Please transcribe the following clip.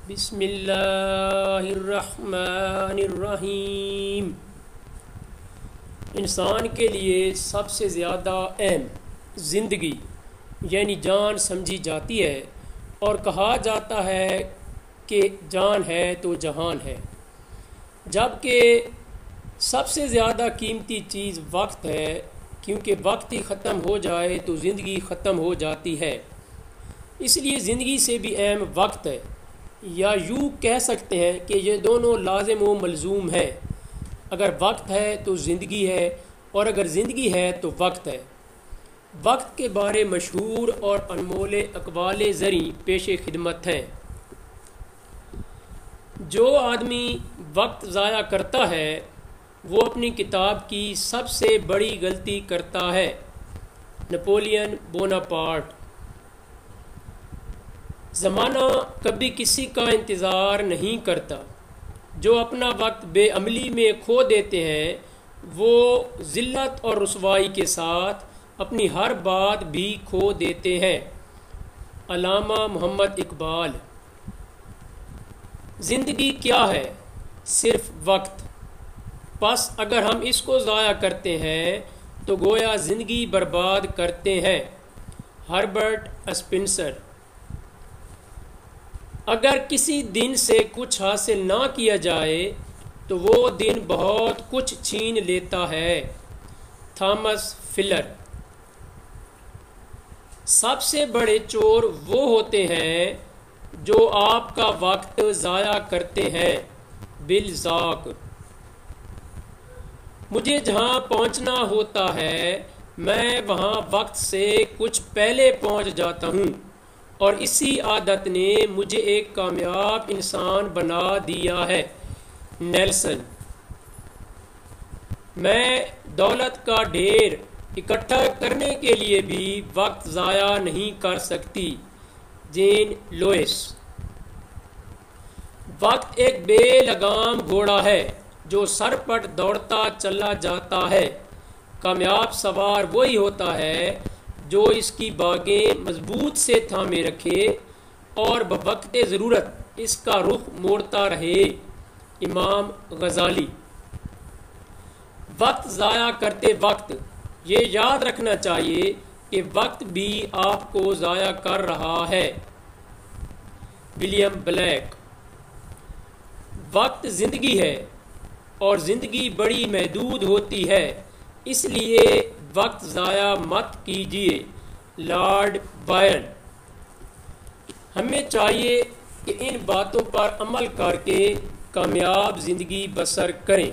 بسم اللہ الرحمن الرحیم۔ انسان کے لیے سب سے زیادہ اہم زندگی یعنی جان سمجھی جاتی ہے، اور کہا جاتا ہے کہ جان ہے تو جہان ہے، جبکہ سب سے زیادہ قیمتی چیز وقت ہے، کیونکہ وقت ہی ختم ہو جائے تو زندگی ختم ہو جاتی ہے۔ اس لیے زندگی سے بھی اہم وقت ہے، یا یوں کہہ سکتے ہیں کہ یہ دونوں لازم و ملزوم ہیں۔ اگر وقت ہے تو زندگی ہے، اور اگر زندگی ہے تو وقت ہے۔ وقت کے بارے مشہور اور انمول اقوال زریں پیش خدمت ہیں۔ جو آدمی وقت ضائع کرتا ہے وہ اپنی کتاب کی سب سے بڑی غلطی کرتا ہے۔ نپولین بوناپارٹ۔ زمانہ کبھی کسی کا انتظار نہیں کرتا۔ جو اپنا وقت بے عملی میں کھو دیتے ہیں وہ ذلت اور رسوائی کے ساتھ اپنی ہر بات بھی کھو دیتے ہیں۔ علامہ محمد اقبال۔ زندگی کیا ہے؟ صرف وقت۔ پس اگر ہم اس کو ضائع کرتے ہیں تو گویا زندگی برباد کرتے ہیں۔ Herbert Spencer. اگر کسی دن سے کچھ حاصل نہ کیا جائے تو وہ دن بہت کچھ چھین لیتا ہے۔ Thomas filler. سب سے بڑے چور وہ ہوتے ہیں جو آپ کا وقت ضائع کرتے ہیں۔ بلزاک۔ مجھے جہاں پہنچنا ہوتا ہے میں وہاں وقت سے کچھ پہلے پہنچ جاتا ہوں، اور اسی عادت نے مجھے ایک کامیاب انسان بنا دیا ہے۔ نیلسن۔ میں دولت کا ڈھیر اکٹھا کرنے کے لیے بھی وقت ضائع نہیں کر سکتی۔ جین لوئس۔ وقت ایک بے لگام گھوڑا ہے جو سرپٹ دوڑتا چلا جاتا ہے۔ کامیاب سوار وہی ہوتا ہے جو اس کی باگیں مضبوط سے تھامے رکھے اور بوقت ضرورت اس کا رخ موڑتا رہے۔ امام غزالی۔ وقت ضائع کرتے وقت یہ یاد رکھنا چاہیے کہ وقت بھی آپ کو ضائع کر رہا ہے۔ William black. وقت زندگی ہے اور زندگی بڑی محدود ہوتی ہے، اس لیے وقت ضائع مت کیجیے۔ Lord Byron. ہمیں چاہیے کہ ان باتوں پر عمل کر کے کامیاب زندگی بسر کریں۔